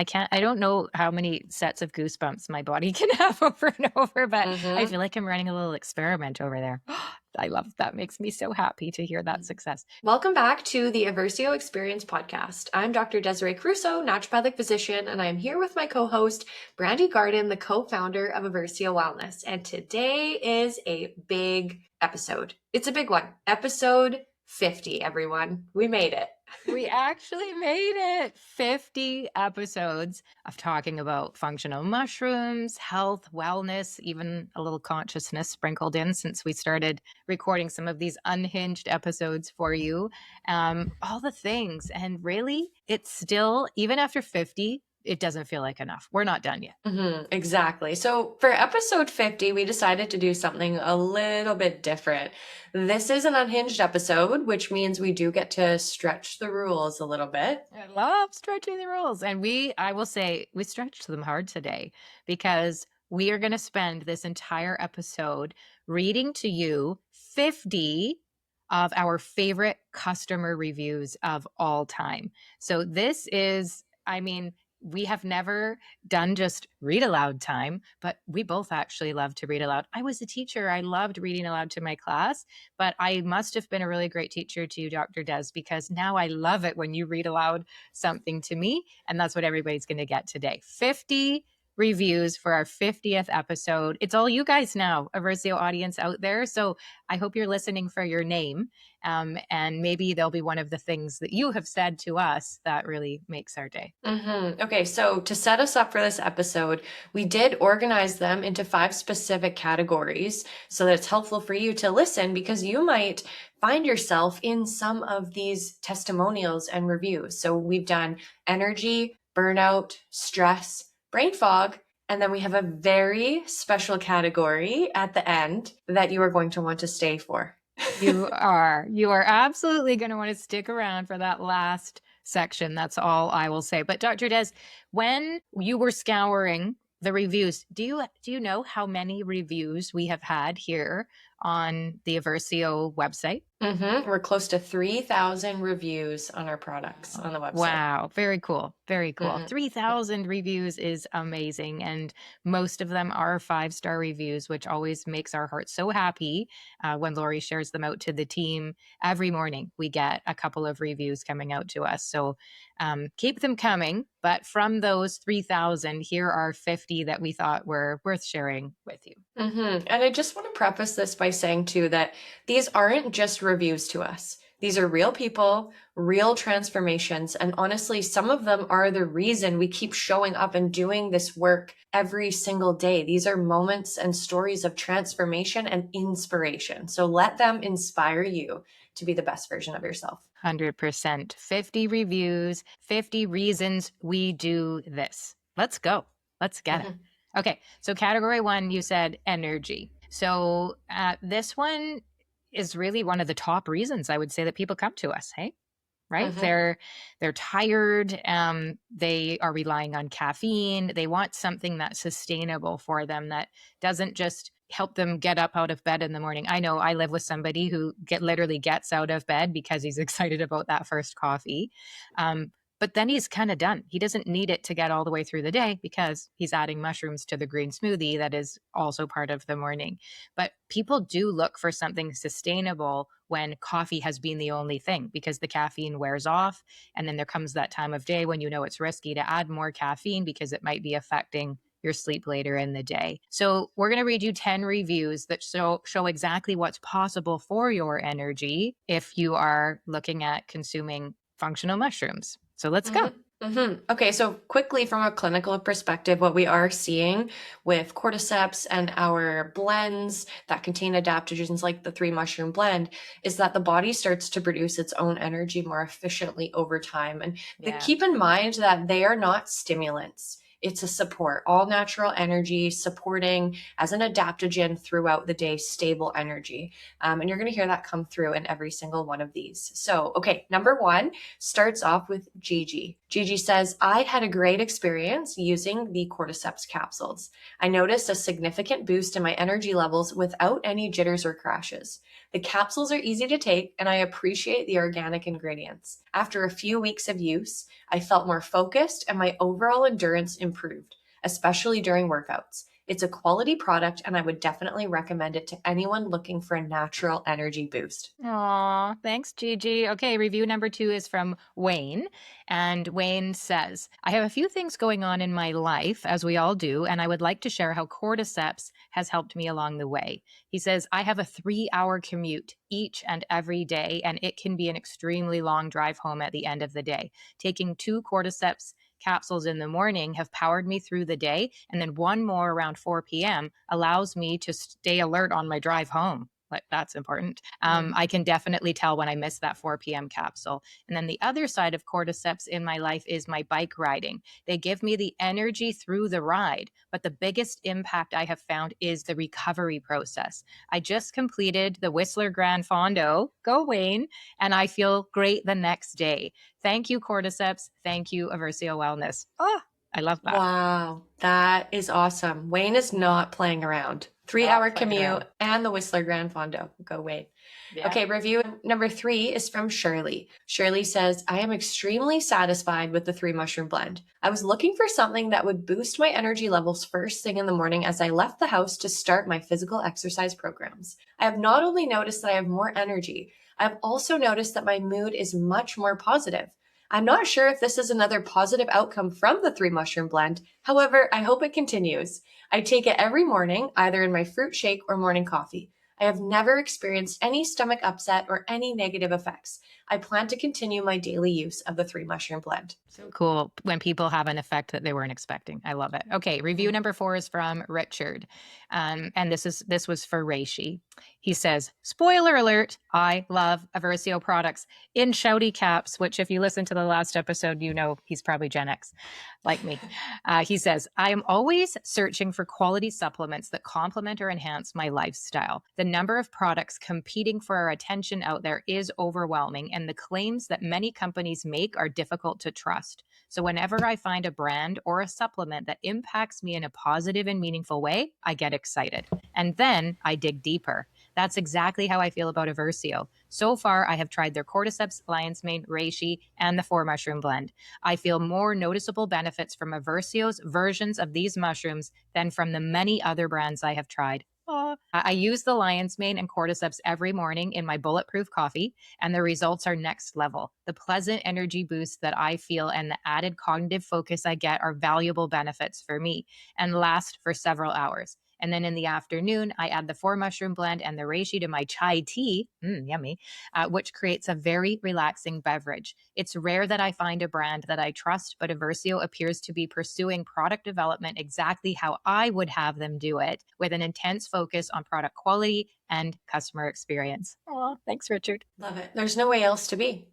I don't know how many sets of goosebumps my body can have over and over, but I Mm-hmm. feel like I'm running a little experiment over there. I love that. Makes me so happy to hear that success. Welcome back to the Eversio Experience podcast. I'm Dr. Desiree Crusoe, naturopathic physician, and I'm here with my co-host, Brandy Garden, the co-founder of Eversio Wellness. And today is a big episode. It's a big one. Episode 50, everyone. We made it. We actually made it. 50 episodes of talking about functional mushrooms, health, wellness, even a little consciousness sprinkled in since we started recording some of these unhinged episodes for you. All the things. And really, it's still, even after 50, it doesn't feel like enough. We're not done yet. Exactly. So for episode 50, we decided to do something a little bit different. This is an unhinged episode, which means we do get to stretch the rules a little bit. I love stretching the rules. And I will say, we stretched them hard today because we are going to spend this entire episode reading to you 50 of our favorite customer reviews of all time. So this is, we have never done just read aloud time, but we both actually love to read aloud. I was a teacher. I loved reading aloud to my class, but I must have been a really great teacher to you, Dr. Des, because now I love it when you read aloud something to me. And that's what everybody's going to get today. 50 reviews for our 50th episode. It's all you guys now, Eversio audience out there. So I hope you're listening for your name. And maybe there'll be one of the things that you have said to us that really makes our day. Okay, so to set us up for this episode, we did organize them into 5 specific categories so that it's helpful for you to listen because you might find yourself in some of these testimonials and reviews. So we've done energy, burnout, stress, brain fog, and then we have a very special category at the end that you are going to want to stay for. You are absolutely going to want to stick around for that last section. That's all I will say. But Dr. Des, when you were scouring the reviews, do you know how many reviews we have had here on the Eversio website? We're close to 3,000 reviews on our products on the website. Wow. Very cool. Very cool. 3,000 reviews is amazing. And most of them are 5-star reviews, which always makes our hearts so happy when Lori shares them out to the team. Every morning, we get a couple of reviews coming out to us. So keep them coming. But from those 3,000, here are 50 that we thought were worth sharing with you. And I just want to preface this by saying, too, that these aren't just reviews to us. These are real people, real transformations. And honestly, some of them are the reason we keep showing up and doing this work every single day. These are moments and stories of transformation and inspiration. So let them inspire you to be the best version of yourself. 100%. 50 reviews, 50 reasons we do this. Let's go. Let's get it. Okay. So category 1, you said energy. So this one is really one of the top reasons I would say that people come to us. Hey, right? They're tired. They are relying on caffeine. They want something that's sustainable for them, that doesn't just help them get up out of bed in the morning. I know I live with somebody who literally gets out of bed because he's excited about that first coffee. But then he's kind of done. He doesn't need it to get all the way through the day because he's adding mushrooms to the green smoothie that is also part of the morning. But people do look for something sustainable when coffee has been the only thing, because the caffeine wears off. And then there comes that time of day when you know it's risky to add more caffeine because it might be affecting your sleep later in the day. So we're going to read you 10 reviews that show exactly what's possible for your energy if you are looking at consuming functional mushrooms. So let's go. Okay, so quickly from a clinical perspective, what we are seeing with Cordyceps and our blends that contain adaptogens like the 3 mushroom blend is that the body starts to produce its own energy more efficiently over time. And keep in mind that they are not stimulants. It's a support, all natural energy, supporting as an adaptogen throughout the day, stable energy. And you're going to hear that come through in every single one of these. So, okay, number one starts off with Gigi. Gigi says, I had a great experience using the Cordyceps capsules. I noticed a significant boost in my energy levels without any jitters or crashes. The capsules are easy to take, and I appreciate the organic ingredients. After a few weeks of use, I felt more focused and my overall endurance improved, especially during workouts. It's a quality product, and I would definitely recommend it to anyone looking for a natural energy boost. Aw, thanks, Gigi. Okay, review number 2 is from Wayne. And Wayne says, I have a few things going on in my life, as we all do, and I would like to share how Cordyceps has helped me along the way. He says, I have a 3-hour commute each and every day, and it can be an extremely long drive home at the end of the day. Taking 2 Cordyceps capsules in the morning have powered me through the day, and then one more around 4 p.m. allows me to stay alert on my drive home. Like, that's important. I can definitely tell when I miss that 4 p.m. capsule. And then the other side of Cordyceps in my life is my bike riding. They give me the energy through the ride, but the biggest impact I have found is the recovery process. I just completed the Whistler Grand Fondo, go Wayne, and I feel great the next day. Thank you, Cordyceps. Thank you, Eversio Wellness. Oh, I love that. Wow, that is awesome. Wayne is not playing around. 3-hour commute and the Whistler Grand Fondo. Go Wayne. Yeah. Okay, review number 3 is from Shirley. Shirley says, I am extremely satisfied with the 3 mushroom blend. I was looking for something that would boost my energy levels first thing in the morning as I left the house to start my physical exercise programs. I have not only noticed that I have more energy, I've also noticed that my mood is much more positive. I'm not sure if this is another positive outcome from the 3 mushroom blend. However, I hope it continues. I take it every morning, either in my fruit shake or morning coffee. I have never experienced any stomach upset or any negative effects. I plan to continue my daily use of the 3 mushroom blend. So cool when people have an effect that they weren't expecting. I love it. Okay, review number 4 is from Richard. And this was for Reishi. He says, spoiler alert, I love Eversio products in shouty caps, which if you listen to the last episode, you know he's probably Gen X like me. He says, I am always searching for quality supplements that complement or enhance my lifestyle. The number of products competing for our attention out there is overwhelming, and the claims that many companies make are difficult to trust. So whenever I find a brand or a supplement that impacts me in a positive and meaningful way, I get excited. And then I dig deeper. That's exactly how I feel about Eversio. So far, I have tried their Cordyceps, lion's mane, reishi, and the 4 mushroom blend. I feel more noticeable benefits from Eversio's versions of these mushrooms than from the many other brands I have tried. I use the lion's mane and Cordyceps every morning in my bulletproof coffee, and the results are next level. The pleasant energy boost that I feel and the added cognitive focus I get are valuable benefits for me and last for several hours. And then in the afternoon, I add the 4 mushroom blend and the reishi to my chai tea, yummy, which creates a very relaxing beverage. It's rare that I find a brand that I trust, but Eversio appears to be pursuing product development exactly how I would have them do it, with an intense focus on product quality and customer experience. Oh, thanks, Richard. Love it. There's no way else to be.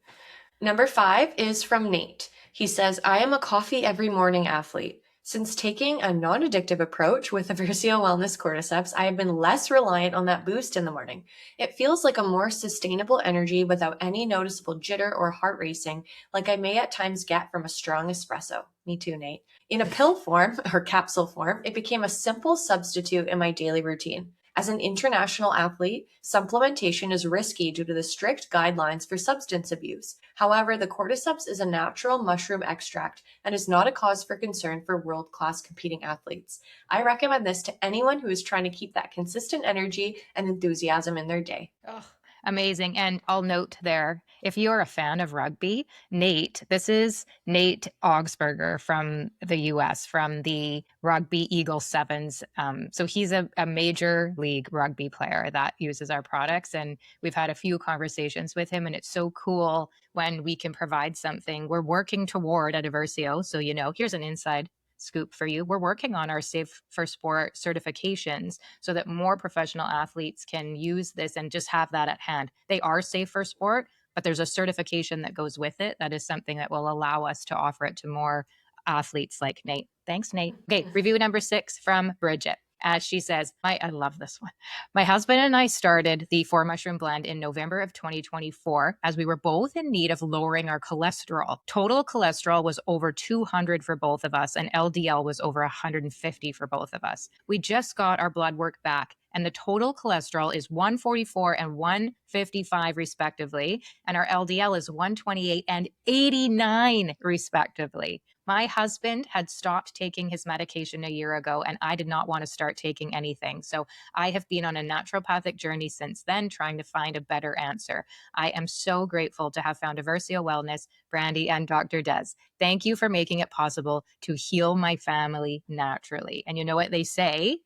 Number 5 is from Nate. He says, I am a coffee every morning athlete. Since taking a non-addictive approach with Eversio Wellness Cordyceps, I have been less reliant on that boost in the morning. It feels like a more sustainable energy without any noticeable jitter or heart racing, like I may at times get from a strong espresso. Me too, Nate. In a pill form or capsule form, it became a simple substitute in my daily routine. As an international athlete, supplementation is risky due to the strict guidelines for substance abuse. However, the Cordyceps is a natural mushroom extract and is not a cause for concern for world-class competing athletes. I recommend this to anyone who is trying to keep that consistent energy and enthusiasm in their day. Oh, amazing. And I'll note there, if you're a fan of rugby, this is Nate Augsburger from the US, from the Rugby Eagle Sevens. So he's a major league rugby player that uses our products. And we've had a few conversations with him. And it's so cool when we can provide something we're working toward at Eversio. So, here's an inside scoop for you. We're working on our Safe for Sport certifications so that more professional athletes can use this and just have that at hand. They are safe for sport, but there's a certification that goes with it that is something that will allow us to offer it to more athletes like Nate. Thanks, Nate. Okay, review number 6 from Bridget. She says, I love this one. My husband and I started the 4-mushroom blend in November of 2024 as we were both in need of lowering our cholesterol. Total cholesterol was over 200 for both of us, and LDL was over 150 for both of us. We just got our blood work back, and the total cholesterol is 144 and 155 respectively, and our LDL is 128 and 89 respectively. My husband had stopped taking his medication a year ago, and I did not want to start taking anything. So I have been on a naturopathic journey since then, trying to find a better answer. I am so grateful to have found Eversio Wellness, Brandy, and Dr. Des. Thank you for making it possible to heal my family naturally. And you know what they say?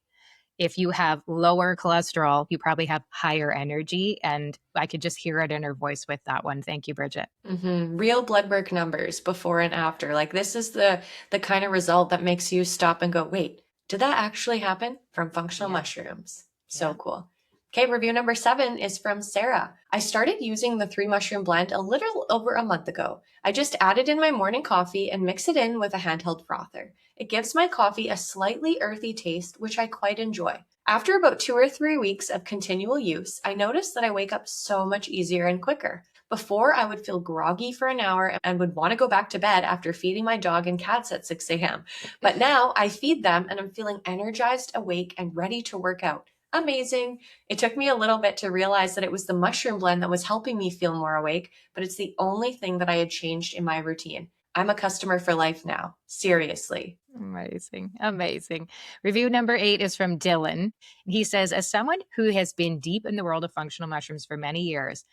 If you have lower cholesterol, you probably have higher energy. And I could just hear it in her voice with that one. Thank you, Bridget. Real blood work numbers before and after. Like, this is the kind of result that makes you stop and go, wait, did that actually happen from functional mushrooms? So cool. Okay, review number 7 is from Sarah. I started using the 3-mushroom blend a little over a month ago. I just add it in my morning coffee and mix it in with a handheld frother. It gives my coffee a slightly earthy taste, which I quite enjoy. After about 2 or 3 weeks of continual use, I noticed that I wake up so much easier and quicker. Before, I would feel groggy for an hour and would want to go back to bed after feeding my dog and cats at 6 a.m. But now I feed them and I'm feeling energized, awake, and ready to work out. Amazing. It took me a little bit to realize that it was the mushroom blend that was helping me feel more awake, but it's the only thing that I had changed in my routine. I'm a customer for life now. Seriously. Amazing. Amazing. Review number 8 is from Dylan. He says, as someone who has been deep in the world of functional mushrooms for many years,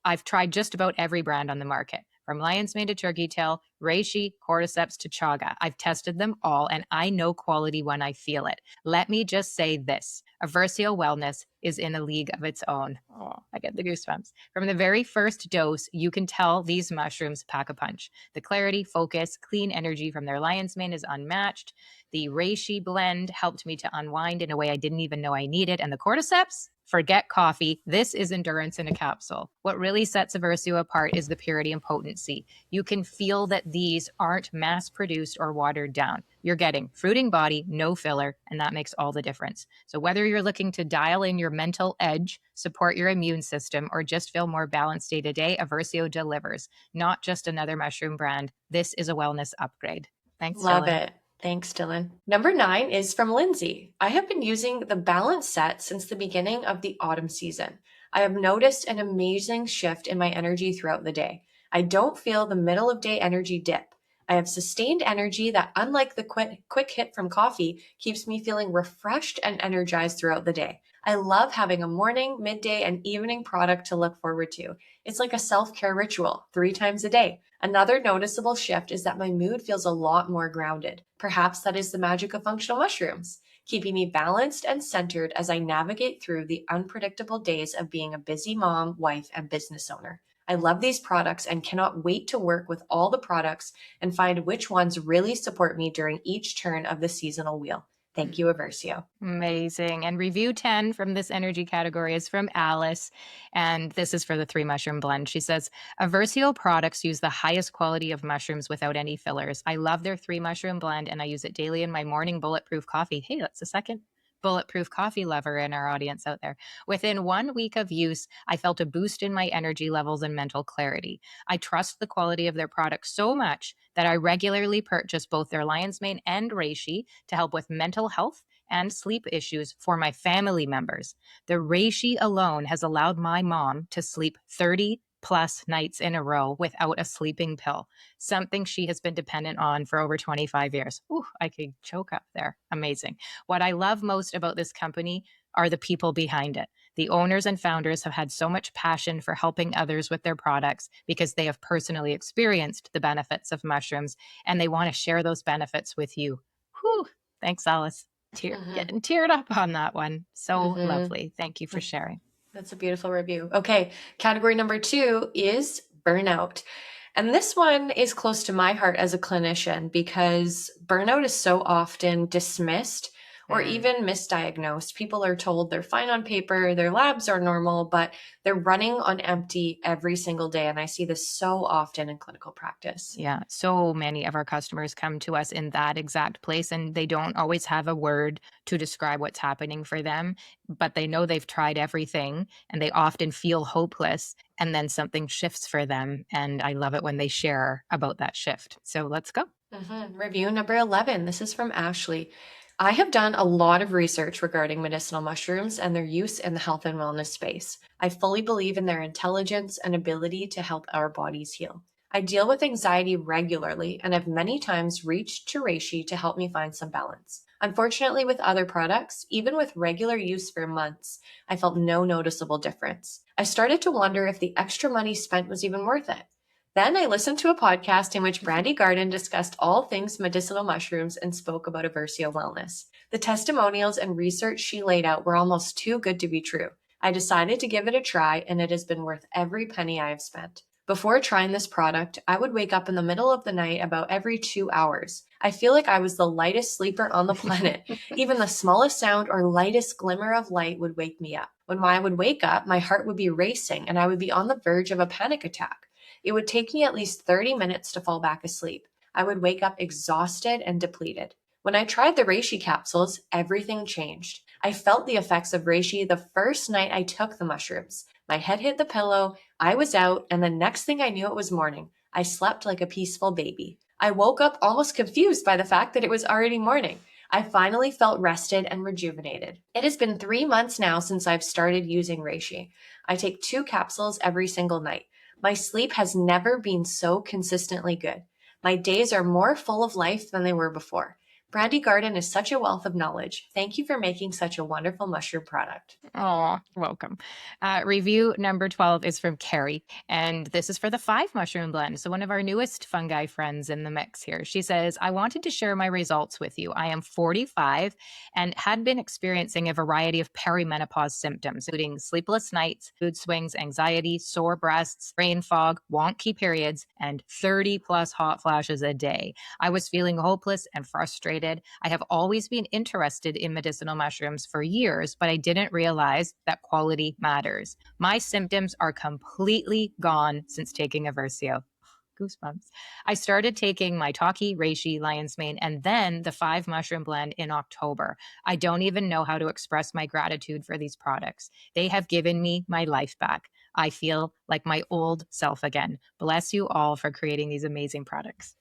I've tried just about every brand on the market, from lion's mane to turkey tail, reishi, cordyceps to chaga. I've tested them all, and I know quality when I feel it. Let me just say this. Eversio Wellness is in a league of its own. Oh, I get the goosebumps. From the very first dose, you can tell these mushrooms pack a punch. The clarity, focus, clean energy from their lion's mane is unmatched. The reishi blend helped me to unwind in a way I didn't even know I needed. And the cordyceps? Forget coffee. This is endurance in a capsule. What really sets Eversio apart is the purity and potency. You can feel that these aren't mass-produced or watered down. You're getting fruiting body, no filler, and that makes all the difference. So whether you're looking to dial in your mental edge, support your immune system, or just feel more balanced day to day, Eversio delivers. Not just another mushroom brand. This is a wellness upgrade. Thanks, Love Dylan. it. Thanks, Dylan. Number 9 is from Lindsay. I have been using the balance set since the beginning of the autumn season. I have noticed an amazing shift in my energy throughout the day. I don't feel the middle of day energy dip. I have sustained energy that, unlike the quick hit from coffee, keeps me feeling refreshed and energized throughout the day. I love having a morning, midday, and evening product to look forward to. It's like a self-care ritual 3 times a day. Another noticeable shift is that my mood feels a lot more grounded. Perhaps that is the magic of functional mushrooms, keeping me balanced and centered as I navigate through the unpredictable days of being a busy mom, wife, and business owner. I love these products and cannot wait to work with all the products and find which ones really support me during each turn of the seasonal wheel. Thank you, Eversio. Amazing. And review 10 from this energy category is from Alice. And this is for the 3-mushroom blend. She says, Eversio products use the highest quality of mushrooms without any fillers. I love their 3-mushroom blend and I use it daily in my morning bulletproof coffee. Hey, that's the second bulletproof coffee lover in our audience out there. Within 1 week of use, I felt a boost in my energy levels and mental clarity. I trust the quality of their products so much that I regularly purchase both their lion's mane and reishi to help with mental health and sleep issues for my family members. The reishi alone has allowed my mom to sleep 30 plus nights in a row without a sleeping pill, something she has been dependent on for over 25 years. Ooh, I could choke up there. Amazing. What I love most about this company are the people behind it. The owners and founders have had so much passion for helping others with their products because they have personally experienced the benefits of mushrooms and they want to share those benefits with you. Whew. Thanks, Alice. Getting teared up on that one. So lovely. Thank you for sharing. That's a beautiful review. Okay, category number 2 is burnout. And this one is close to my heart as a clinician because burnout is so often dismissed or even misdiagnosed. People are told they're fine on paper, their labs are normal, but they're running on empty every single day. And I see this so often in clinical practice. Yeah, so many of our customers come to us in that exact place, and they don't always have a word to describe what's happening for them, but they know they've tried everything and they often feel hopeless. And then something shifts for them. And I love it when they share about that shift. So let's go. Review number 11. This is from Ashley. I have done a lot of research regarding medicinal mushrooms and their use in the health and wellness space. I fully believe in their intelligence and ability to help our bodies heal. I deal with anxiety regularly and have many times reached to Reishi to help me find some balance. Unfortunately, with other products, even with regular use for months, I felt no noticeable difference. I started to wonder if the extra money spent was even worth it. Then I listened to a podcast in which Brandy Garden discussed all things medicinal mushrooms and spoke about Eversio wellness. The testimonials and research she laid out were almost too good to be true. I decided to give it a try, and it has been worth every penny I have spent. Before trying this product, I would wake up in the middle of the night about every 2 hours. I feel like I was the lightest sleeper on the planet. Even the smallest sound or lightest glimmer of light would wake me up. When I would wake up, my heart would be racing and I would be on the verge of a panic attack. It would take me at least 30 minutes to fall back asleep. I would wake up exhausted and depleted. When I tried the Reishi capsules, everything changed. I felt the effects of Reishi the first night I took the mushrooms. My head hit the pillow, I was out, and the next thing I knew it was morning. I slept like a peaceful baby. I woke up almost confused by the fact that it was already morning. I finally felt rested and rejuvenated. It has been 3 months now since I've started using Reishi. I take 2 capsules every single night. My sleep has never been so consistently good. My days are more full of life than they were before. Brandy Garden is such a wealth of knowledge. Thank you for making such a wonderful mushroom product. Oh, welcome. Review number 12 is from Carrie, and this is for the 5 mushroom blend. So, one of our newest fungi friends in the mix here. She says, I wanted to share my results with you. I am 45 and had been experiencing a variety of perimenopause symptoms, including sleepless nights, mood swings, anxiety, sore breasts, brain fog, wonky periods, and 30 plus hot flashes a day. I was feeling hopeless and frustrated. I have always been interested in medicinal mushrooms for years, but I didn't realize that quality matters. My symptoms are completely gone since taking Eversio. Goosebumps. I started taking my Taki, Reishi, Lion's Mane, and then the 5 mushroom blend in October. I don't even know how to express my gratitude for these products. They have given me my life back. I feel like my old self again. Bless you all for creating these amazing products.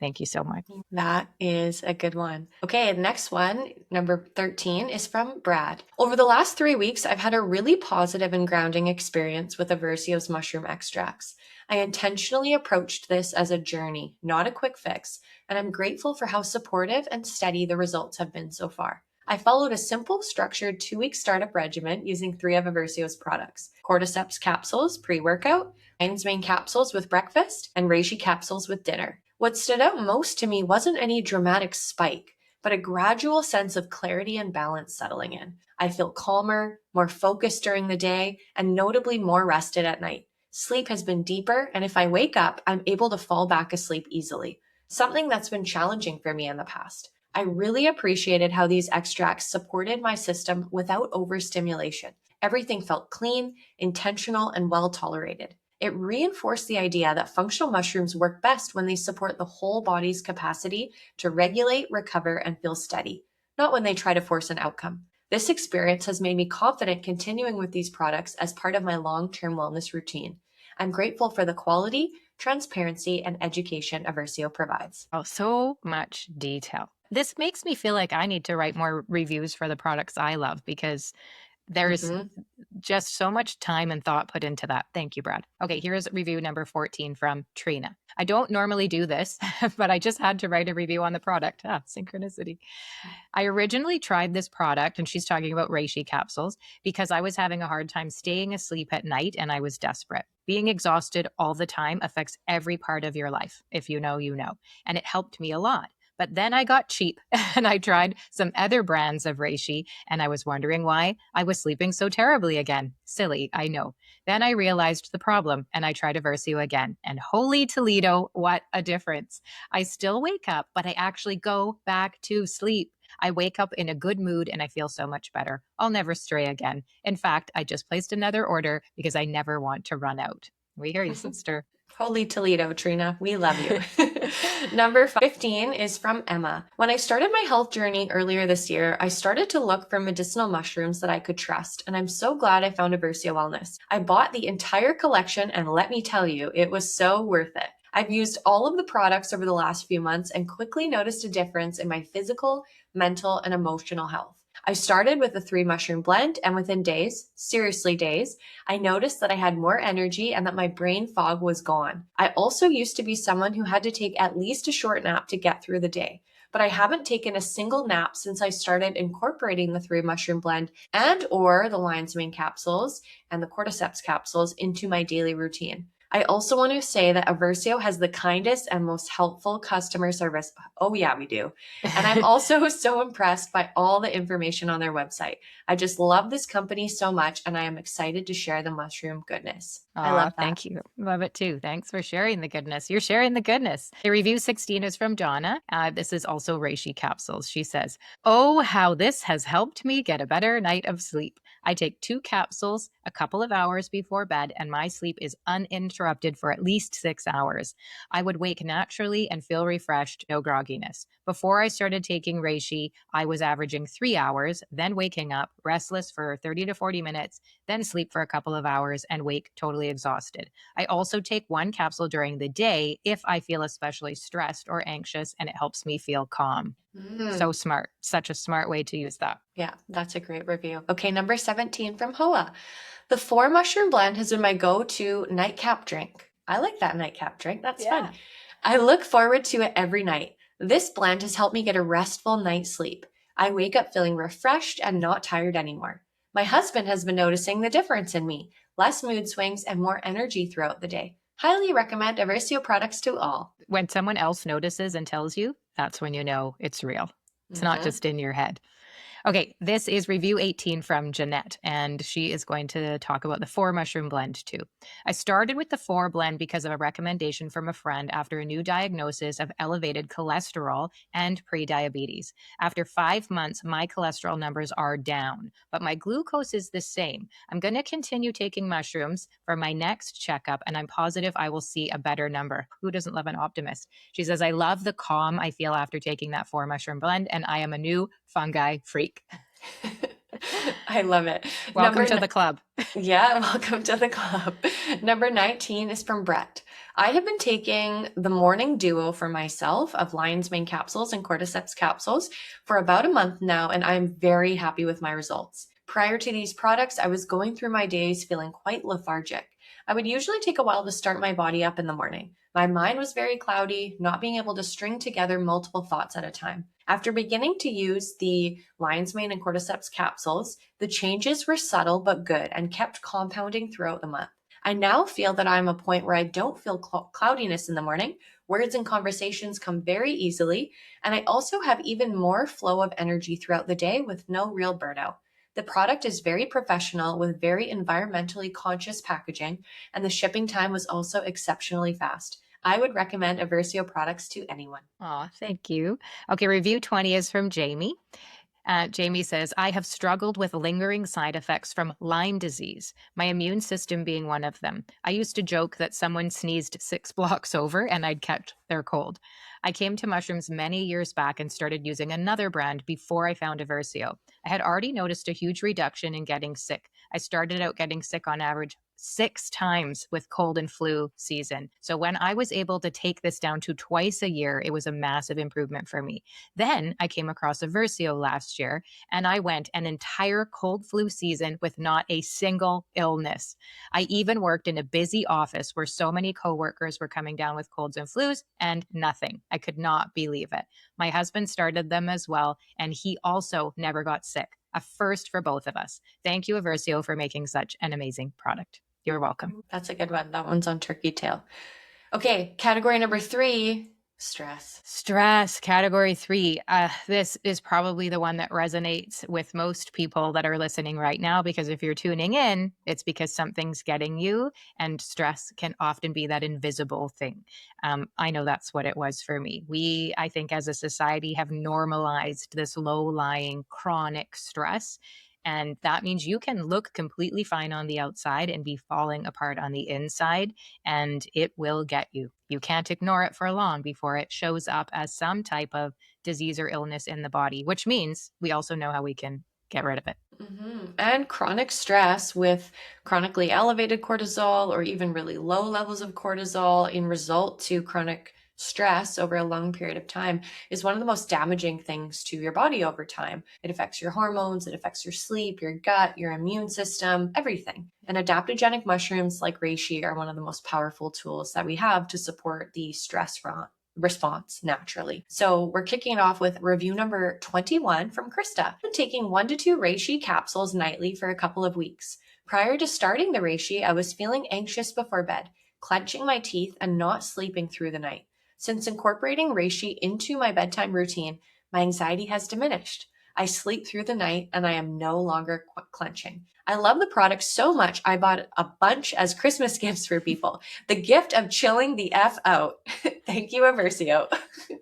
Thank you so much. That is a good one. Okay, the next one, number 13, is from Brad. Over the last 3 weeks, I've had a really positive and grounding experience with Eversio's mushroom extracts. I intentionally approached this as a journey, not a quick fix, and I'm grateful for how supportive and steady the results have been so far. I followed a simple, structured 2-week startup regimen using 3 of Eversio's products: Cordyceps capsules pre-workout, Lion's Mane capsules with breakfast, and Reishi capsules with dinner. What stood out most to me wasn't any dramatic spike, but a gradual sense of clarity and balance settling in. I feel calmer, more focused during the day, and notably more rested at night. Sleep has been deeper, and if I wake up, I'm able to fall back asleep easily, something that's been challenging for me in the past. I really appreciated how these extracts supported my system without overstimulation. Everything felt clean, intentional, and well tolerated. It reinforced the idea that functional mushrooms work best when they support the whole body's capacity to regulate, recover, and feel steady, not when they try to force an outcome. This experience has made me confident continuing with these products as part of my long-term wellness routine. I'm grateful for the quality, transparency, and education Eversio provides. Oh, so much detail. This makes me feel like I need to write more reviews for the products I love because there's just so much time and thought put into that. Thank you, Brad. Okay, here's review number 14 from Trina. I don't normally do this, but I just had to write a review on the product. Synchronicity. I originally tried this product, and she's talking about Reishi capsules, because I was having a hard time staying asleep at night and I was desperate. Being exhausted all the time affects every part of your life. If you know, you know. And it helped me a lot. But then I got cheap and I tried some other brands of Reishi, and I was wondering why I was sleeping so terribly again. Silly, I know. Then I realized the problem and I tried Eversio again. And holy Toledo, what a difference. I still wake up, but I actually go back to sleep. I wake up in a good mood and I feel so much better. I'll never stray again. In fact, I just placed another order because I never want to run out. We hear you, sister. Holy Toledo, Trina. We love you. Number 15 is from Emma. When I started my health journey earlier this year, I started to look for medicinal mushrooms that I could trust, and I'm so glad I found Eversio Wellness. I bought the entire collection, and let me tell you, it was so worth it. I've used all of the products over the last few months and quickly noticed a difference in my physical, mental, and emotional health. I started with a 3 mushroom blend, and within days, seriously days, I noticed that I had more energy and that my brain fog was gone. I also used to be someone who had to take at least a short nap to get through the day, but I haven't taken a single nap since I started incorporating the 3 mushroom blend and or the lion's mane capsules and the cordyceps capsules into my daily routine. I also want to say that Eversio has the kindest and most helpful customer service. Oh yeah, we do. And I'm also so impressed by all the information on their website. I just love this company so much, and I am excited to share the mushroom goodness. I love that. Thank you. Love it too. Thanks for sharing the goodness. You're sharing the goodness. The review 16 is from Donna. This is also Reishi capsules. She says, "Oh, how this has helped me get a better night of sleep. I take 2 capsules a couple of hours before bed, and my sleep is uninterrupted for at least 6 hours. I would wake naturally and feel refreshed, no grogginess. Before I started taking Reishi, I was averaging 3 hours, then waking up restless for 30 to 40 minutes, then sleep for a couple of hours and wake totally exhausted. I also take 1 capsule during the day if I feel especially stressed or anxious, and it helps me feel calm." So smart. Such a smart way to use that. Yeah, that's a great review. Okay, number 17 from Hoa. The 4 mushroom blend has been my go-to nightcap drink. I like that nightcap drink. That's fun. I look forward to it every night. This blend has helped me get a restful night's sleep. I wake up feeling refreshed and not tired anymore. My husband has been noticing the difference in me, less mood swings and more energy throughout the day. Highly recommend Eversio products to all. When someone else notices and tells you, that's when you know it's real. It's not just in your head. Okay, this is review 18 from Jeanette, and she is going to talk about the 4 mushroom blend too. I started with the 4 blend because of a recommendation from a friend after a new diagnosis of elevated cholesterol and prediabetes. After 5 months, my cholesterol numbers are down, but my glucose is the same. I'm going to continue taking mushrooms for my next checkup, and I'm positive I will see a better number. Who doesn't love an optimist? She says, I love the calm I feel after taking that 4 mushroom blend, and I am a new fungi freak. I love it. Welcome to the club. Yeah, welcome to the club. Number 19 is from Brett. I have been taking the morning duo for myself of lion's mane capsules and cordyceps capsules for about a month now, and I'm very happy with my results. Prior to these products, I was going through my days feeling quite lethargic. I would usually take a while to start my body up in the morning. My mind was very cloudy, not being able to string together multiple thoughts at a time. After beginning to use the lion's mane and cordyceps capsules, the changes were subtle but good and kept compounding throughout the month. I now feel that I'm at a point where I don't feel cloudiness in the morning. Words and conversations come very easily, and I also have even more flow of energy throughout the day with no real burnout. The product is very professional with very environmentally conscious packaging, and the shipping time was also exceptionally fast. I would recommend Eversio products to anyone. Oh, thank you. Okay, review 20 is from Jamie. Jamie says, I have struggled with lingering side effects from Lyme disease, my immune system being one of them. I used to joke that someone sneezed 6 blocks over and I'd catch their cold. I came to mushrooms many years back and started using another brand before I found Eversio. I had already noticed a huge reduction in getting sick. I started out getting sick on average 6 times with cold and flu season. So when I was able to take this down to twice a year, it was a massive improvement for me. Then I came across Eversio last year, and I went an entire cold flu season with not a single illness. I even worked in a busy office where so many coworkers were coming down with colds and flus and nothing. I could not believe it. My husband started them as well, and he also never got sick. A first for both of us. Thank you, Eversio, for making such an amazing product. You're welcome. That's a good one. That one's on turkey tail. Okay, category number 3 Stress. Category 3. This is probably the one that resonates with most people that are listening right now, because if you're tuning in, it's because something's getting you, and stress can often be that invisible thing. I know that's what it was for me. We, I think, as a society, have normalized this low-lying chronic stress. And that means you can look completely fine on the outside and be falling apart on the inside, and it will get you. You can't ignore it for long before it shows up as some type of disease or illness in the body, which means we also know how we can get rid of it. And chronic stress with chronically elevated cortisol or even really low levels of cortisol in result to chronic stress over a long period of time is one of the most damaging things to your body over time. It affects your hormones, it affects your sleep, your gut, your immune system, everything. And adaptogenic mushrooms like reishi are one of the most powerful tools that we have to support the stress response naturally. So we're kicking it off with review number 21 from Krista. I'm taking 1 to 2 reishi capsules nightly for a couple of weeks. Prior to starting the reishi, I was feeling anxious before bed, clenching my teeth and not sleeping through the night. Since incorporating reishi into my bedtime routine, my anxiety has diminished. I sleep through the night and I am no longer clenching. I love the product so much, I bought a bunch as Christmas gifts for people. The gift of chilling the F out. Thank you, Eversio.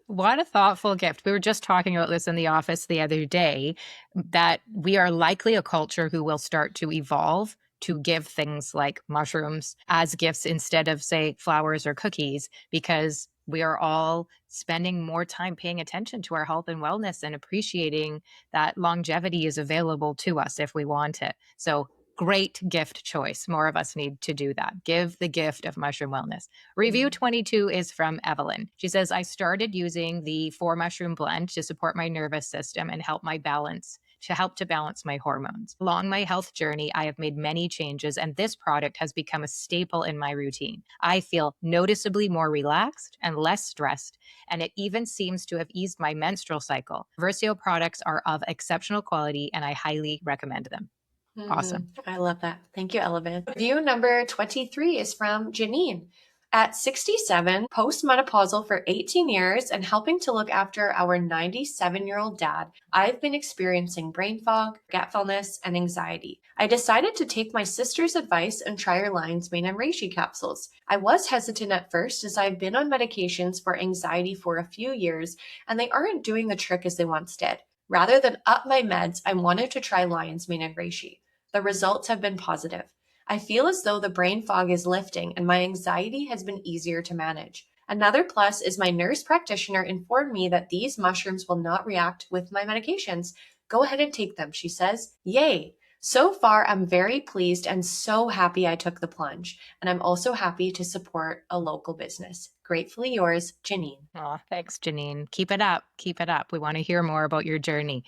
What a thoughtful gift. We were just talking about this in the office the other day, that we are likely a culture who will start to evolve to give things like mushrooms as gifts instead of, say, flowers or cookies, because we are all spending more time paying attention to our health and wellness and appreciating that longevity is available to us if we want it. So great gift choice. More of us need to do that. Give the gift of mushroom wellness. Review 22 is from Evelyn. She says, I started using the 4-mushroom blend to support my nervous system and help to balance my hormones. Along my health journey, I have made many changes, and this product has become a staple in my routine. I feel noticeably more relaxed and less stressed, and it even seems to have eased my menstrual cycle. Eversio products are of exceptional quality, and I highly recommend them. Awesome. I love that. Thank you, Element. Review number 23 is from Janine. At 67, postmenopausal for 18 years and helping to look after our 97-year-old dad, I've been experiencing brain fog, forgetfulness, and anxiety. I decided to take my sister's advice and try her lion's mane and reishi capsules. I was hesitant at first as I've been on medications for anxiety for a few years and they aren't doing the trick as they once did. Rather than up my meds, I wanted to try lion's mane and reishi. The results have been positive. I feel as though the brain fog is lifting and my anxiety has been easier to manage. Another plus is my nurse practitioner informed me that these mushrooms will not react with my medications. Go ahead and take them, she says. Yay! So far, I'm very pleased and so happy I took the plunge. And I'm also happy to support a local business. Gratefully yours, Janine. Oh, thanks, Janine. Keep it up. Keep it up. We want to hear more about your journey.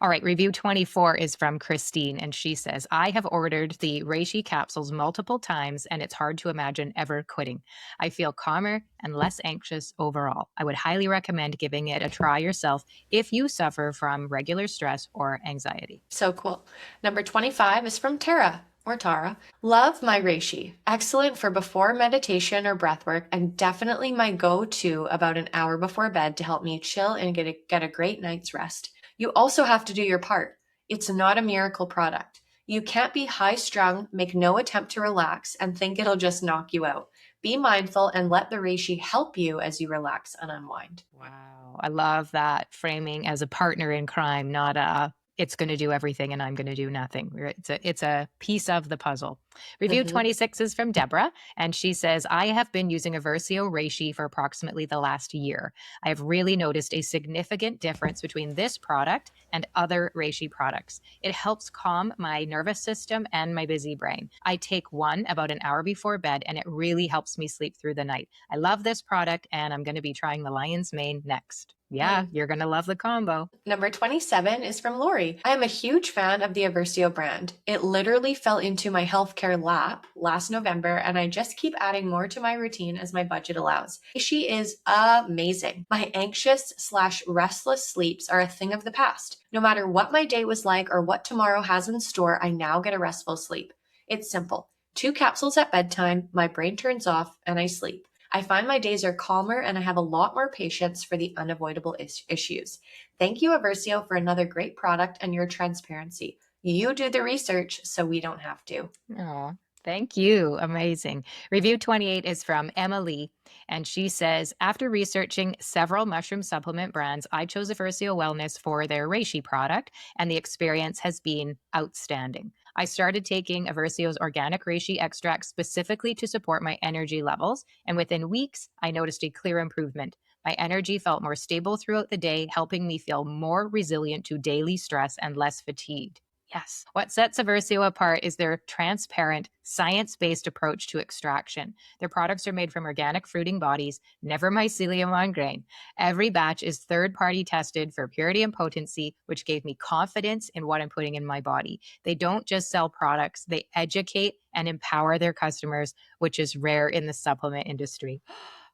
All right. Review 24 is from Christine, and she says, I have ordered the reishi capsules multiple times, and it's hard to imagine ever quitting. I feel calmer and less anxious overall. I would highly recommend giving it a try yourself if you suffer from regular stress or anxiety. So cool. Number 25 is from Tara. Or Tara. Love my reishi. Excellent for before meditation or breath work, and definitely my go-to about an hour before bed to help me chill and get a great night's rest. You also have to do your part. It's not a miracle product. You can't be high-strung, make no attempt to relax, and think it'll just knock you out. Be mindful and let the reishi help you as you relax and unwind. Wow. I love that framing as a partner in crime, not a it's going to do everything and I'm going to do nothing. It's a piece of the puzzle. Review 26 is from Deborah, and she says, I have been using Eversio Reishi for approximately the last year. I have really noticed a significant difference between this product and other Reishi products. It helps calm my nervous system and my busy brain. I take one about an hour before bed, and it really helps me sleep through the night. I love this product, and I'm going to be trying the lion's mane next. Yeah, you're going to love the combo. Number 27 is from Lori. I am a huge fan of the Eversio brand. It literally fell into my healthcare lap last November, and I just keep adding more to my routine as my budget allows. She is amazing. My anxious/restless sleeps are a thing of the past. No matter what my day was like or what tomorrow has in store, I now get a restful sleep. It's simple. 2 capsules at bedtime, my brain turns off, and I sleep. I find my days are calmer and I have a lot more patience for the unavoidable issues. Thank you, Eversio, for another great product and your transparency. You do the research so we don't have to. Oh, thank you. Amazing. Review 28 is from Emily, and she says, after researching several mushroom supplement brands, I chose Eversio Wellness for their Reishi product, and the experience has been outstanding. I started taking Eversio's organic reishi extract specifically to support my energy levels, and within weeks, I noticed a clear improvement. My energy felt more stable throughout the day, helping me feel more resilient to daily stress and less fatigued. Yes. What sets Eversio apart is their transparent, science-based approach to extraction. Their products are made from organic fruiting bodies, never mycelium on grain. Every batch is third-party tested for purity and potency, which gave me confidence in what I'm putting in my body. They don't just sell products, they educate and empower their customers, which is rare in the supplement industry.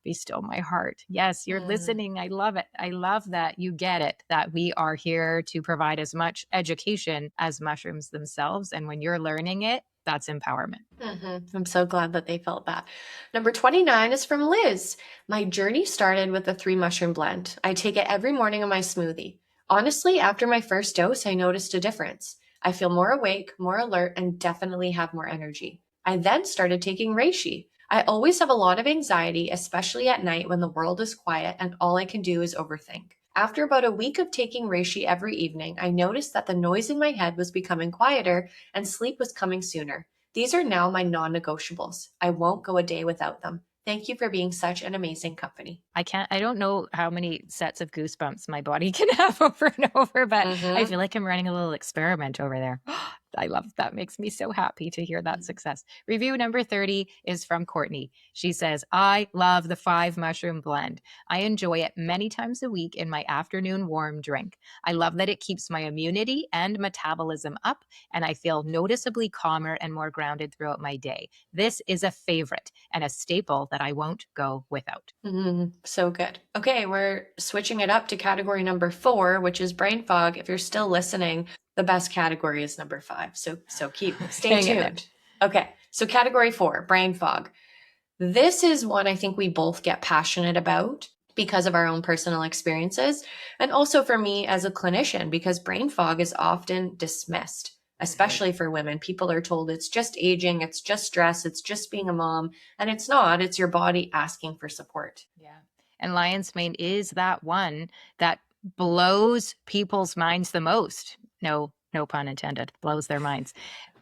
Be still my heart. Yes, you're listening. I love it. I love that you get it, that we are here to provide as much education as mushrooms themselves. And when you're learning it, that's empowerment. I'm so glad that they felt that. Number 29 is from Liz. My journey started with the 3 mushroom blend. I take it every morning in my smoothie. Honestly, after my first dose, I noticed a difference. I feel more awake, more alert, and definitely have more energy. I then started taking Reishi. I always have a lot of anxiety, especially at night when the world is quiet and all I can do is overthink. After about a week of taking Reishi every evening, I noticed that the noise in my head was becoming quieter and sleep was coming sooner. These are now my non-negotiables. I won't go a day without them. Thank you for being such an amazing company. I don't know how many sets of goosebumps my body can have over and over, but I feel like I'm running a little experiment over there. I love that. Makes me so happy to hear that success. Review number 30 is from Courtney. She says, I love the 5 mushroom blend. I enjoy it many times a week in my afternoon warm drink. I love that it keeps my immunity and metabolism up, and I feel noticeably calmer and more grounded throughout my day. This is a favorite and a staple that I won't go without. So good. Okay, we're switching it up to category number 4, which is brain fog. If you're still listening, the best keep number 5. So stay tuned. Okay, so category 4, brain fog. This is one I think we both get passionate about because of our own personal experiences. And also for me as a clinician, because brain fog is often dismissed, especially for women. People are told it's just aging, it's just stress, it's just being a mom. And it's not, it's your body asking for support. Yeah. And lion's mane is that one that blows people's minds the most. No pun intended, blows their minds.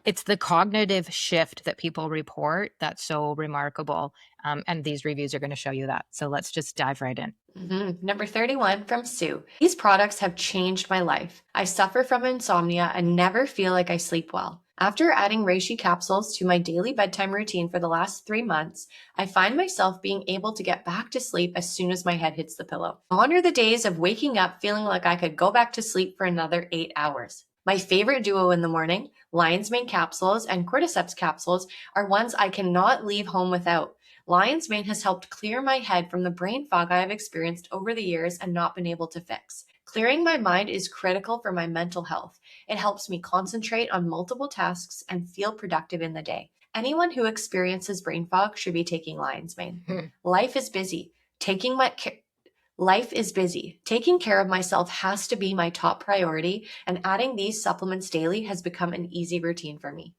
It's the cognitive shift that people report that's so remarkable. And these reviews are going to show you that. So let's just dive right in. Number 31 from Sue. These products have changed my life. I suffer from insomnia and never feel like I sleep well. After adding Reishi capsules to my daily bedtime routine for the last 3 months, I find myself being able to get back to sleep as soon as my head hits the pillow. Honor the days of waking up feeling like I could go back to sleep for another 8 hours. My favorite duo in the morning, lion's mane capsules and cordyceps capsules, are ones I cannot leave home without. Lion's mane has helped clear my head from the brain fog I have experienced over the years and not been able to fix. Clearing my mind is critical for my mental health. It helps me concentrate on multiple tasks and feel productive in the day. Anyone who experiences brain fog should be taking lion's mane. Life is busy. Life is busy. Taking care of myself has to be my top priority, and adding these supplements daily has become an easy routine for me.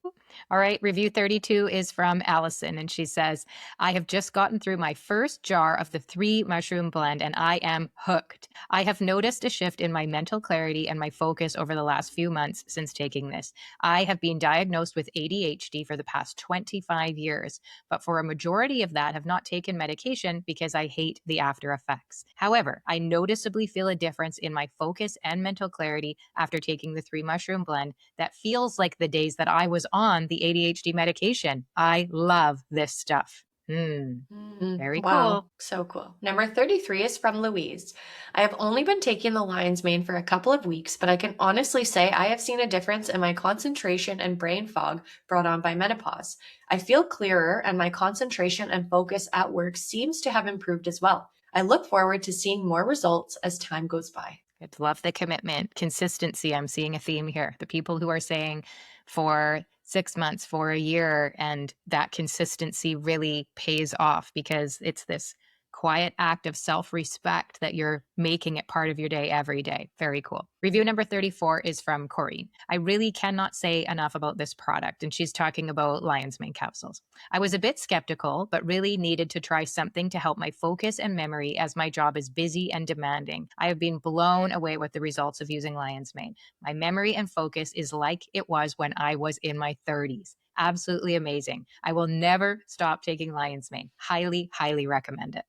All right, review 32 is from Allison, and she says, I have just gotten through my first jar of the 3 mushroom blend, and I am hooked. I have noticed a shift in my mental clarity and my focus over the last few months since taking this. I have been diagnosed with ADHD for the past 25 years, but for a majority of that have not taken medication because I hate the after effects. However, I noticeably feel a difference in my focus and mental clarity after taking the 3 mushroom blend that feels like the days that I was on the ADHD medication. I love this stuff. Very cool. So cool. Number 33 is from Louise. I have only been taking the lion's mane for a couple of weeks, but I can honestly say I have seen a difference in my concentration and brain fog brought on by menopause. I feel clearer and my concentration and focus at work seems to have improved as well. I look forward to seeing more results as time goes by. I'd love the commitment, consistency. I'm seeing a theme here. The people who are saying for 6 months for a year, and that consistency really pays off because it's this quiet act of self-respect that you're making it part of your day every day. Very cool. Review number 34 is from Corey. I really cannot say enough about this product, and she's talking about lion's mane capsules. I was a bit skeptical, but really needed to try something to help my focus and memory as my job is busy and demanding. I have been blown away with the results of using lion's mane. My memory and focus is like it was when I was in my 30s. Absolutely amazing. I will never stop taking lion's mane. Highly, highly recommend it.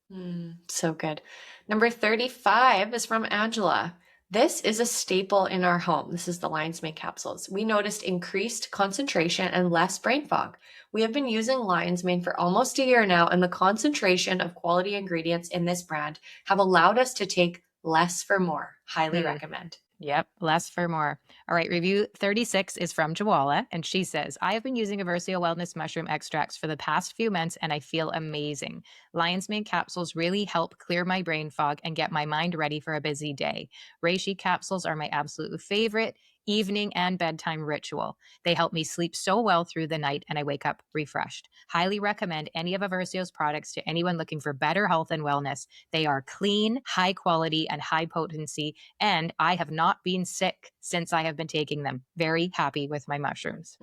So good. Number 35 is from Angela. This is a staple in our home. This is the lion's mane capsules. We noticed increased concentration and less brain fog. We have been using lion's mane for almost a year now, and the concentration of quality ingredients in this brand have allowed us to take less for more. Highly recommend. Yep, less for more. All right, review 36 is from Jawala, and she says, I have been using Eversio Wellness Mushroom Extracts for the past few months, and I feel amazing. Lion's Mane capsules really help clear my brain fog and get my mind ready for a busy day. Reishi capsules are my absolute favorite evening and bedtime ritual. They help me sleep so well through the night, and I wake up refreshed. Highly recommend any of Eversio's products to anyone looking for better health and wellness. They are clean, high quality, and high potency, and I have not been sick since I have been taking them. Very happy with my mushrooms.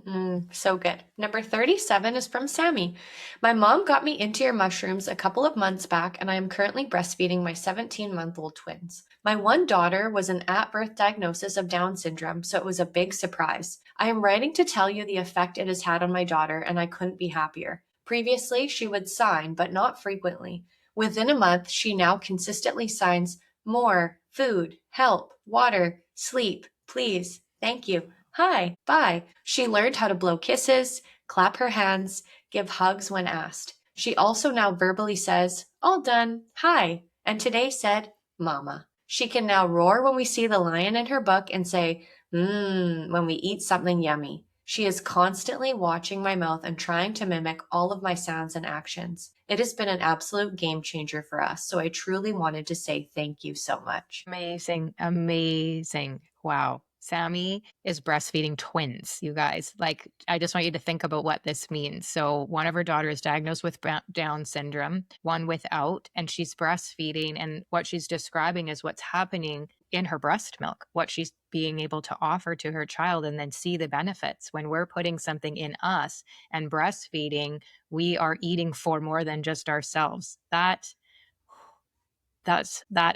So good. Number 37 is from Sammy. My mom got me into your mushrooms a couple of months back, and I am currently breastfeeding my 17-month-old twins. My one daughter was an at-birth diagnosis of Down syndrome, so it was a big surprise. I am writing to tell you the effect it has had on my daughter, and I couldn't be happier. Previously, she would sign, but not frequently. Within a month, she now consistently signs more, food, help, water, sleep, please, thank you, hi, bye. She learned how to blow kisses, clap her hands, give hugs when asked. She also now verbally says, all done, hi, and today said, mama. She can now roar when we see the lion in her book and say, when we eat something yummy. She is constantly watching my mouth and trying to mimic all of my sounds and actions. It has been an absolute game changer for us, so I truly wanted to say thank you so much. Amazing, amazing. Wow. Sammy is breastfeeding twins, you guys. Like, I just want you to think about what this means. So, one of her daughters is diagnosed with Down syndrome, one without, and she's breastfeeding. And what she's describing is what's happening in her breast milk, what she's being able to offer to her child, and then see the benefits. When we're putting something in us and breastfeeding, we are eating for more than just ourselves. That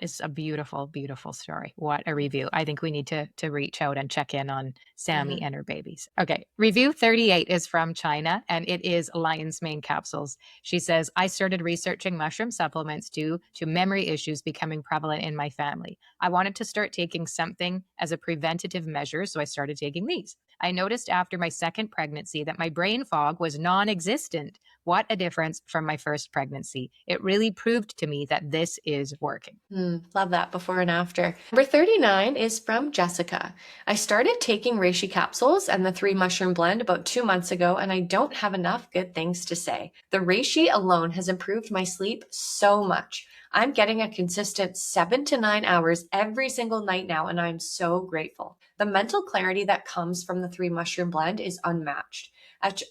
is a beautiful, beautiful story. What a review. I think we need to reach out and check in on Sammy and her babies. Okay. Review 38 is from China, and it is lion's mane capsules. She says, I started researching mushroom supplements due to memory issues becoming prevalent in my family. I wanted to start taking something as a preventative measure, so I started taking these. I noticed after my second pregnancy that my brain fog was non-existent. What a difference from my first pregnancy. It really proved to me that this is working. Love that before and after. Number 39 is from Jessica. I started taking reishi capsules and the 3 mushroom blend about 2 months ago, and I don't have enough good things to say. The reishi alone has improved my sleep so much. I'm getting a consistent 7 to 9 hours every single night now, and I'm so grateful. The mental clarity that comes from the 3 mushroom blend is unmatched.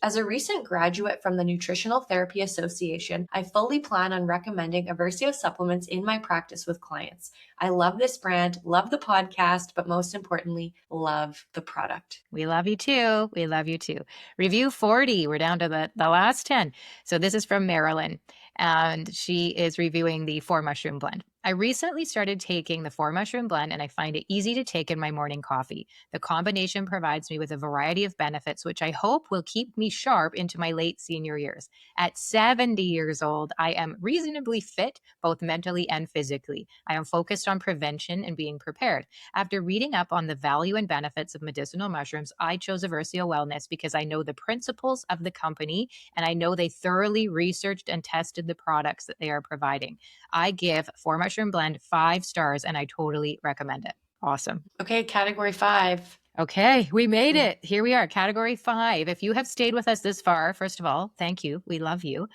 As a recent graduate from the Nutritional Therapy Association, I fully plan on recommending Eversio supplements in my practice with clients. I love this brand, love the podcast, but most importantly, love the product. We love you too. We love you too. Review 40. We're down to the last 10. So this is from Marilyn, and she is reviewing the 4 mushroom blend. I recently started taking the 4 mushroom blend, and I find it easy to take in my morning coffee. The combination provides me with a variety of benefits, which I hope will keep me sharp into my late senior years. At 70 years old, I am reasonably fit, both mentally and physically. I am focused on prevention and being prepared. After reading up on the value and benefits of medicinal mushrooms, I chose Eversio Wellness because I know the principles of the company, and I know they thoroughly researched and tested the products that they are providing. I give 4 mushroom blend 5 stars, and I totally recommend it. Awesome. Okay, category 5. Okay, we made it. Here we are, category 5. If you have stayed with us this far, first of all, thank you. We love you.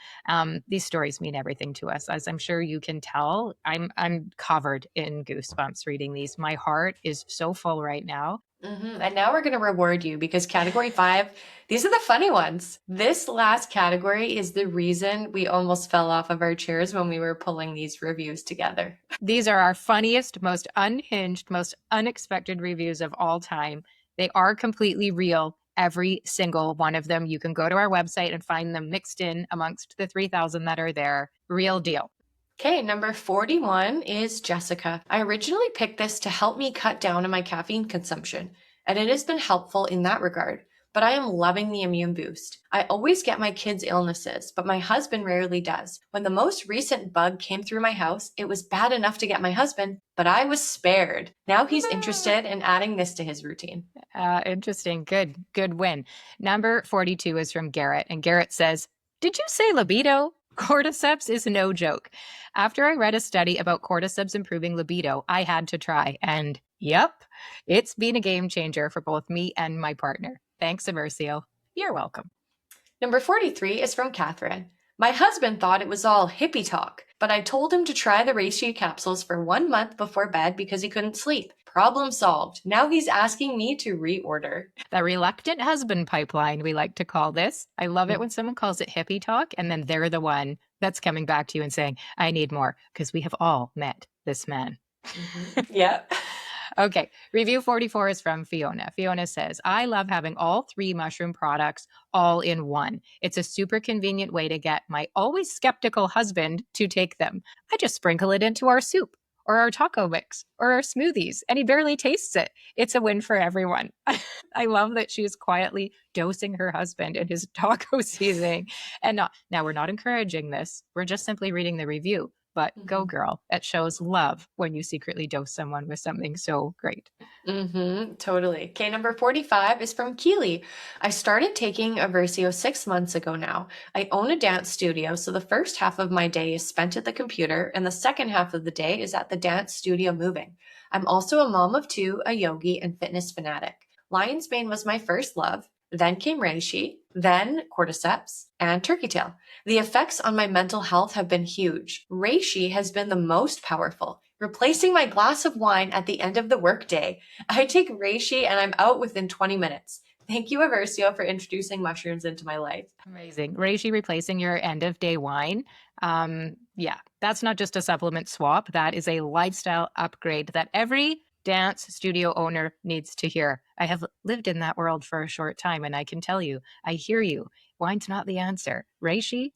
These stories mean everything to us, as I'm sure you can tell. I'm covered in goosebumps reading these. My heart is so full right now. And now we're going to reward you because category 5, these are the funny ones. This last category is the reason we almost fell off of our chairs when we were pulling these reviews together. These are our funniest, most unhinged, most unexpected reviews of all time. They are completely real, every single one of them. You can go to our website and find them mixed in amongst the 3,000 that are there. Real deal. Okay, number 41 is Jessica. I originally picked this to help me cut down on my caffeine consumption, and it has been helpful in that regard. But I am loving the immune boost. I always get my kids' illnesses, but my husband rarely does. When the most recent bug came through my house, it was bad enough to get my husband, but I was spared. Now he's interested in adding this to his routine. Interesting. Good win. Number 42 is from Garrett, and Garrett says, "Did you say libido? Cordyceps is no joke. After I read a study about cordyceps improving libido, I had to try. And yep, it's been a game changer for both me and my partner. Thanks, Eversio. You're welcome." Number 43 is from Catherine. My husband thought it was all hippie talk, but I told him to try the Reishi capsules for 1 month before bed because he couldn't sleep. Problem solved. Now he's asking me to reorder. The reluctant husband pipeline, we like to call this. I love it when someone calls it hippie talk, and then they're the one that's coming back to you and saying, I need more, because we have all met this man. Yeah. Okay, review 44 is from Fiona. Fiona says, I love having all 3 mushroom products all in one. It's a super convenient way to get my always skeptical husband to take them. I just sprinkle it into our soup or our taco mix or our smoothies, and he barely tastes it. It's a win for everyone. I love that she's quietly dosing her husband in his taco seasoning. And now we're not encouraging this. We're just simply reading the review. But go girl, it shows love when you secretly dose someone with something so great. Totally. Okay, number 45 is from Keely. I started taking Eversio 6 months ago now. I own a dance studio, so the first half of my day is spent at the computer, and the second half of the day is at the dance studio moving. I'm also a mom of 2, a yogi, and fitness fanatic. Lion's mane was my first love. Then came Reishi, then Cordyceps, and turkey tail. The effects on my mental health have been huge. Reishi has been the most powerful, replacing my glass of wine at the end of the workday. I take Reishi and I'm out within 20 minutes. Thank you, Eversio, for introducing mushrooms into my life. Amazing. Reishi replacing your end of day wine. Yeah, that's not just a supplement swap. That is a lifestyle upgrade that every dance studio owner needs to hear. I have lived in that world for a short time, and I can tell you, I hear you. Wine's not the answer. Reishi,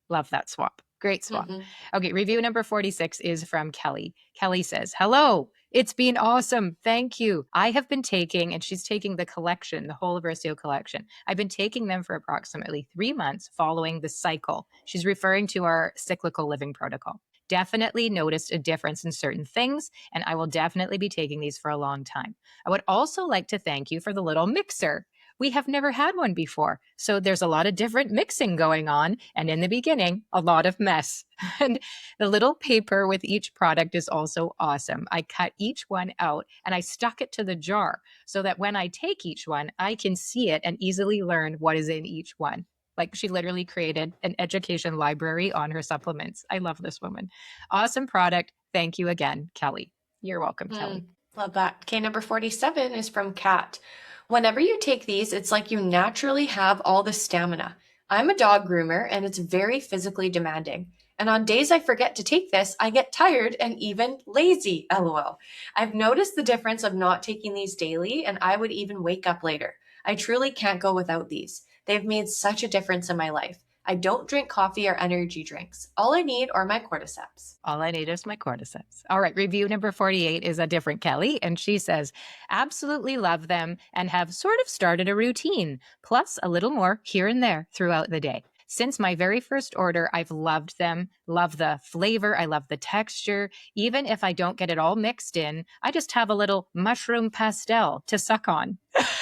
love that swap. Great swap. Okay, review number 46 is from Kelly. Kelly says, hello, it's been awesome. Thank you. I have been taking, and she's taking the collection, the whole Eversio collection. I've been taking them for approximately 3 months following the cycle. She's referring to our cyclical living protocol. Definitely noticed a difference in certain things, and I will definitely be taking these for a long time. I would also like to thank you for the little mixer. We have never had one before, so there's a lot of different mixing going on, and in the beginning, a lot of mess. And the little paper with each product is also awesome. I cut each one out and I stuck it to the jar so that when I take each one, I can see it and easily learn what is in each one. Like, she literally created an education library on her supplements. I love this woman. Awesome product. Thank you again, Kelly. You're welcome, Kelly. Love that. Okay, number 47 is from Kat. Whenever you take these, it's like you naturally have all the stamina. I'm a dog groomer and it's very physically demanding. And on days I forget to take this, I get tired and even lazy, lol. I've noticed the difference of not taking these daily, and I would even wake up later. I truly can't go without these. They've made such a difference in my life. I don't drink coffee or energy drinks. All I need are my cordyceps. All I need is my cordyceps. All right, review number 48 is a different Kelly, and she says, absolutely love them and have sort of started a routine, plus a little more here and there throughout the day. Since my very first order, I've loved them, love the flavor, I love the texture. Even if I don't get it all mixed in, I just have a little mushroom pastel to suck on.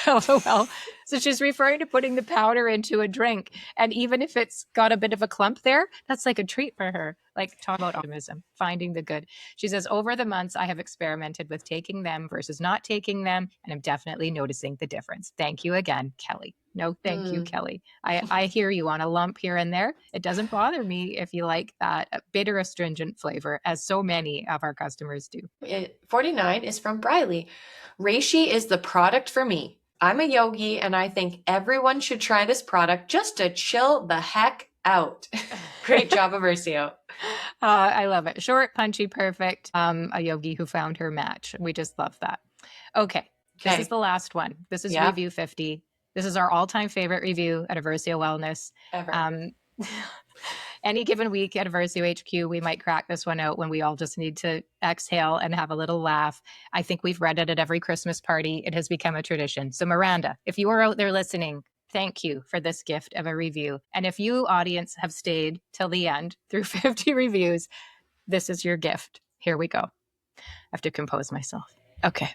LOL. So she's referring to putting the powder into a drink. And even if it's got a bit of a clump there, that's like a treat for her. Like, talk about optimism, finding the good. She says, over the months, I have experimented with taking them versus not taking them, and I'm definitely noticing the difference. Thank you again, Kelly. No, thank you, Kelly. I hear you on a lump here and there. It doesn't bother me if you like that bitter astringent flavor, as so many of our customers do. 49 is from Briley. Reishi is the product for me. I'm a yogi and I think everyone should try this product just to chill the heck out. Great job, Eversio. I love it. Short, punchy, perfect. A yogi who found her match. We just love that. Okay. This is the last one. This is review 50. This is our all-time favorite review at Eversio Wellness. Ever. Any given week at Eversio HQ, we might crack this one out when we all just need to exhale and have a little laugh. I think we've read it at every Christmas party. It has become a tradition. So Miranda, if you are out there listening, thank you for this gift of a review. And if you, audience, have stayed till the end through 50 reviews, this is your gift. Here we go. I have to compose myself. Okay.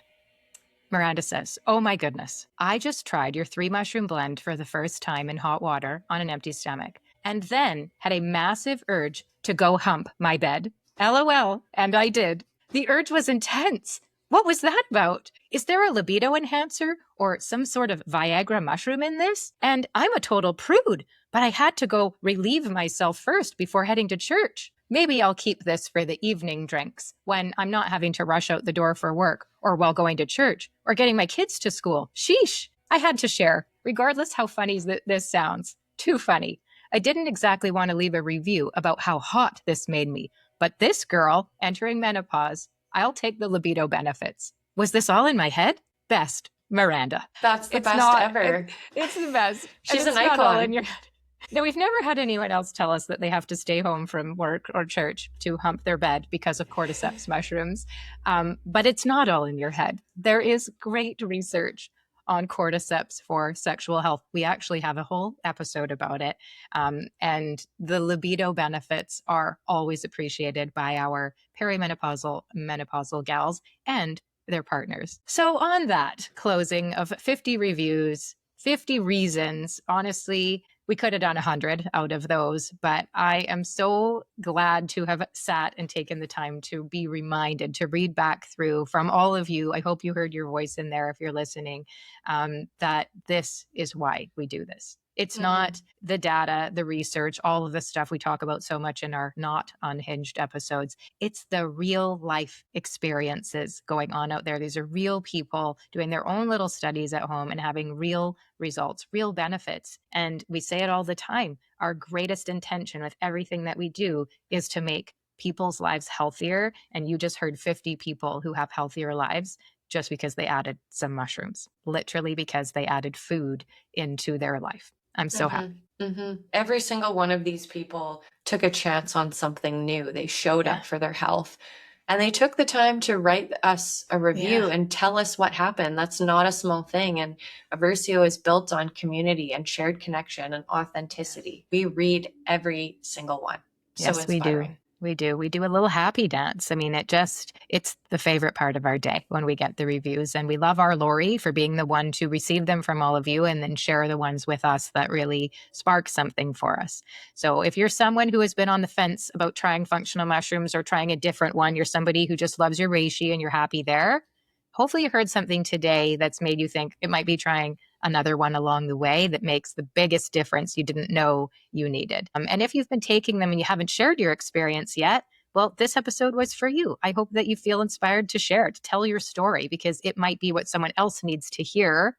Miranda says, oh my goodness, I just tried your 3-mushroom blend for the first time in hot water on an empty stomach, and then had a massive urge to go hump my bed. LOL, and I did. The urge was intense. What was that about? Is there a libido enhancer or some sort of Viagra mushroom in this? And I'm a total prude, but I had to go relieve myself first before heading to church. Maybe I'll keep this for the evening drinks when I'm not having to rush out the door for work or while going to church or getting my kids to school. Sheesh. I had to share, regardless how funny this sounds. Too funny. I didn't exactly want to leave a review about how hot this made me, but this girl entering menopause, I'll take the libido benefits. Was this all in my head? Best, Miranda. That's the best ever. It's the best. She's an icon. All in your head. No, we've never had anyone else tell us that they have to stay home from work or church to hump their bed because of cordyceps mushrooms. But it's not all in your head. There is great research on cordyceps for sexual health. We actually have a whole episode about it. And the libido benefits are always appreciated by our menopausal gals and their partners. So on that closing of 50 reviews, 50 reasons, honestly, we could have done 100 out of those, but I am so glad to have sat and taken the time to be reminded to read back through from all of you. I hope you heard your voice in there if you're listening, that this is why we do this. It's not the data, the research, all of the stuff we talk about so much in our not unhinged episodes. It's the real life experiences going on out there. These are real people doing their own little studies at home and having real results, real benefits. And we say it all the time. Our greatest intention with everything that we do is to make people's lives healthier. And you just heard 50 people who have healthier lives just because they added some mushrooms, literally because they added food into their life. I'm so happy. Every single one of these people took a chance on something new. They showed up for their health and they took the time to write us a review and tell us what happened. That's not a small thing. And Eversio is built on community and shared connection and authenticity. We read every single one. Yes, so we do. We do. We do a little happy dance. I mean, it's the favorite part of our day when we get the reviews. And we love our Lori for being the one to receive them from all of you and then share the ones with us that really spark something for us. So if you're someone who has been on the fence about trying functional mushrooms or trying a different one, you're somebody who just loves your reishi and you're happy there, hopefully you heard something today that's made you think it might be trying another one along the way that makes the biggest difference you didn't know you needed. And if you've been taking them and you haven't shared your experience yet, well, this episode was for you. I hope that you feel inspired to share, to tell your story, because it might be what someone else needs to hear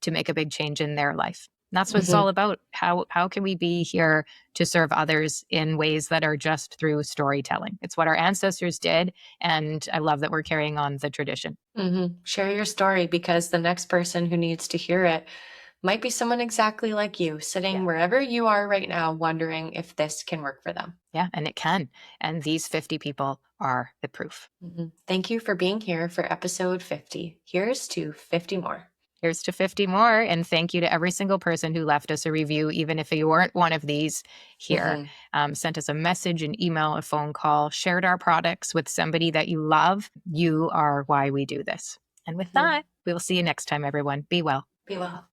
to make a big change in their life. And that's what it's all about. How can we be here to serve others in ways that are just through storytelling? It's what our ancestors did. And I love that we're carrying on the tradition. Share your story because the next person who needs to hear it might be someone exactly like you, sitting wherever you are right now, wondering if this can work for them. Yeah, and it can. And these 50 people are the proof. Thank you for being here for episode 50. Here's to 50 more. Here's to 50 more. And thank you to every single person who left us a review, even if you weren't one of these here. Sent us a message, an email, a phone call, shared our products with somebody that you love. You are why we do this. And with that, We will see you next time, everyone. Be well. Be well.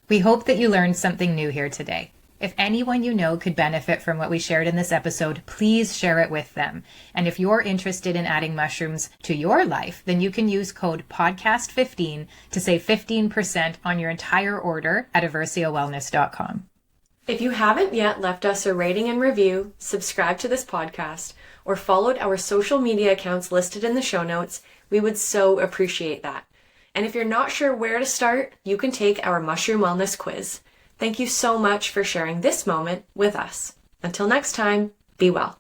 We hope that you learned something new here today. If anyone you know could benefit from what we shared in this episode, please share it with them. And if you're interested in adding mushrooms to your life, then you can use code podcast15 to save 15% on your entire order at eversiowellness.com. If you haven't yet left us a rating and review, subscribed to this podcast, or followed our social media accounts listed in the show notes, we would so appreciate that. And if you're not sure where to start, you can take our Mushroom Wellness Quiz. Thank you so much for sharing this moment with us. Until next time, be well.